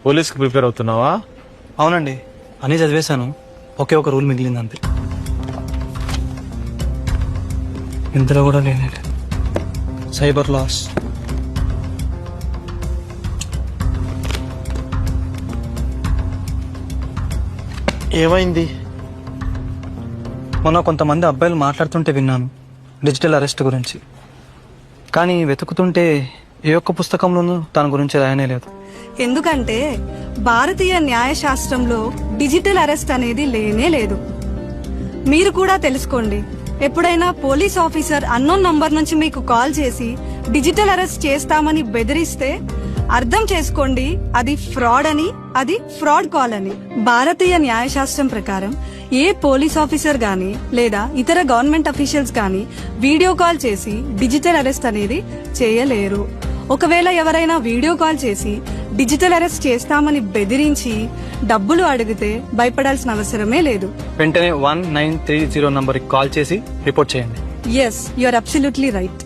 పోలీస్కి ప్రిపేర్ అవుతున్నావా? అవునండి, అన్నీ చదివేశాను. ఒకే ఒక రూల్ మిగిలింది అంతే. ఇందులో కూడా లేనే లేదు. Cyber laws. ఏమైంది? మొన్న కొంతమంది అబ్బాయిలు మాట్లాడుతుంటే విన్నాను డిజిటల్ అరెస్ట్ గురించి. కానీ వెతుకుతుంటే ఏ ఒక్క పుస్తకంలోనూ దాని గురించి రాయనే లేదు. ఎందుకంటే భారతీయ న్యాయశాస్త్రంలో డిజిటల్ అరెస్ట్ అనేది లేనే లేదు. మీరు కూడా తెలుసుకోండి. ఎప్పుడైనా పోలీస్ ఆఫీసర్ అన్నోన్ నంబర్ నుంచి మీకు కాల్ చేసి డిజిటల్ అరెస్ట్ చేస్తామని బెదిరిస్తే అర్థం చేసుకోండి అది ఫ్రాడ్ అని, అది ఫ్రాడ్ కాల్ అని. భారతీయ న్యాయశాస్త్రం ప్రకారం ఏ పోలీస్ ఆఫీసర్ గాని లేదా ఇతర గవర్నమెంట్ అఫీషియల్స్ గాని వీడియో కాల్ చేసి డిజిటల్ అరెస్ట్ అనేది చేయలేరు. ఒకవేళ ఎవరైనా వీడియో కాల్ చేసి డిజిటల్ అరెస్ట్ చేస్తామని బెదిరించి డబ్బులు అడిగితే భయపడాల్సిన అవసరమే లేదు. వెంటనే 1930 నంబర్కి కాల్ చేసి రిపోర్ట్ చేయండి. Yes, you are absolutely right.